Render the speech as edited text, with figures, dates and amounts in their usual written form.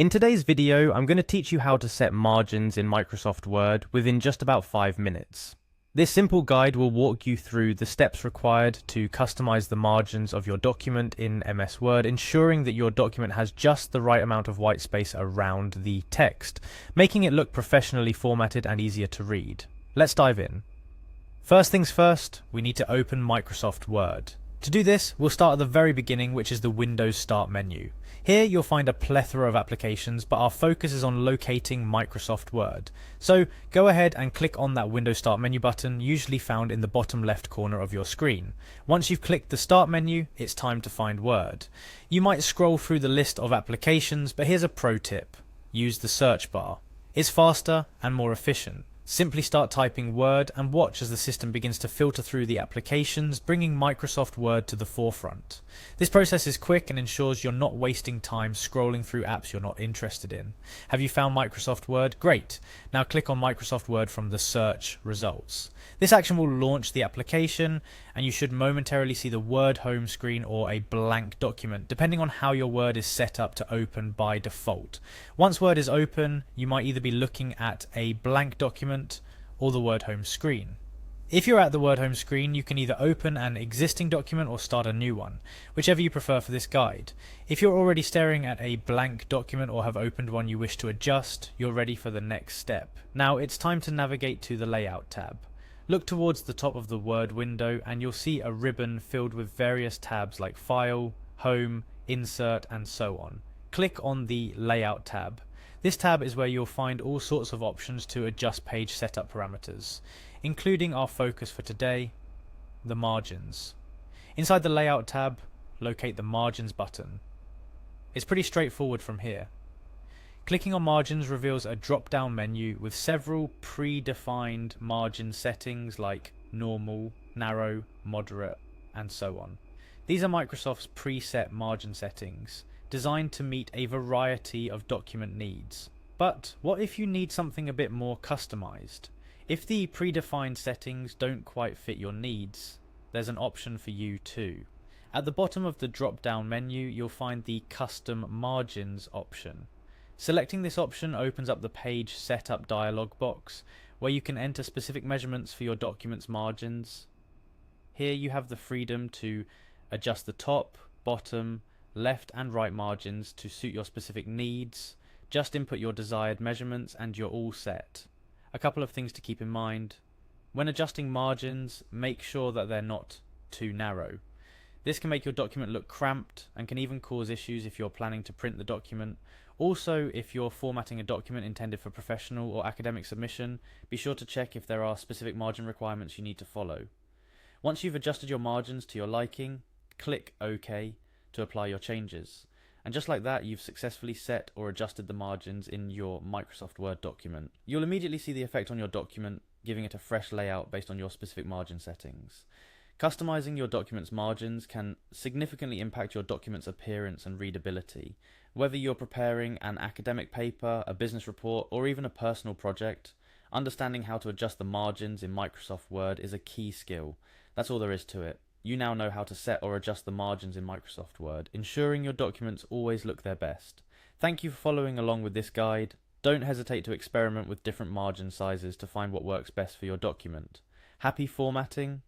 In today's video, I'm going to teach you how to set margins in Microsoft Word within just about 5 minutes. This simple guide will walk you through the steps required to customize the margins of your document in MS Word, ensuring that your document has just the right amount of white space around the text, making it look professionally formatted and easier to read. Let's dive in. First things first, we need to open Microsoft Word. To do this, we'll start at the very beginning, which is the Windows Start menu. Here you'll find a plethora of applications, but our focus is on locating Microsoft Word. So go ahead and click on that Windows Start menu button, usually found in the bottom left corner of your screen. Once you've clicked the Start menu, it's time to find Word. You might scroll through the list of applications, but here's a pro tip. Use the search bar. It's faster and more efficient. Simply start typing Word and watch as the system begins to filter through the applications, bringing Microsoft Word to the forefront. This process is quick and ensures you're not wasting time scrolling through apps you're not interested in. Have you found Microsoft Word? Great! Now click on Microsoft Word from the search results. This action will launch the application, and you should momentarily see the Word home screen or a blank document, depending on how your Word is set up to open by default. Once Word is open, you might either be looking at a blank document or the Word home screen. If you're at the Word home screen, you can either open an existing document or start a new one, whichever you prefer for this guide. If you're already staring at a blank document or have opened one you wish to adjust, you're ready for the next step. Now it's time to navigate to the Layout tab. Look towards the top of the Word window and you'll see a ribbon filled with various tabs like File, Home, Insert, and so on. Click on the Layout tab. This tab is where you'll find all sorts of options to adjust page setup parameters, including our focus for today, the margins. Inside the Layout tab, locate the Margins button. It's pretty straightforward from here. Clicking on Margins reveals a drop-down menu with several pre-defined margin settings like normal, narrow, moderate, and so on. These are Microsoft's preset margin settings, designed to meet a variety of document needs. But what if you need something a bit more customized? If the predefined settings don't quite fit your needs, there's an option for you too. At the bottom of the drop-down menu, you'll find the Custom Margins option. Selecting this option opens up the Page Setup dialog box, where you can enter specific measurements for your document's margins. Here you have the freedom to adjust the top, bottom, left and right margins to suit your specific needs. Just input your desired measurements and you're all set. A couple of things to keep in mind. When adjusting margins, make sure that they're not too narrow. This can make your document look cramped and can even cause issues if you're planning to print the document. Also, if you're formatting a document intended for professional or academic submission, be sure to check if there are specific margin requirements you need to follow. Once you've adjusted your margins to your liking, click OK to apply your changes. And just like that, you've successfully set or adjusted the margins in your Microsoft Word document. You'll immediately see the effect on your document, giving it a fresh layout based on your specific margin settings. Customizing your document's margins can significantly impact your document's appearance and readability. Whether you're preparing an academic paper, a business report, or even a personal project, understanding how to adjust the margins in Microsoft Word is a key skill. That's all there is to it. You now know how to set or adjust the margins in Microsoft Word, ensuring your documents always look their best. Thank you for following along with this guide. Don't hesitate to experiment with different margin sizes to find what works best for your document. Happy formatting!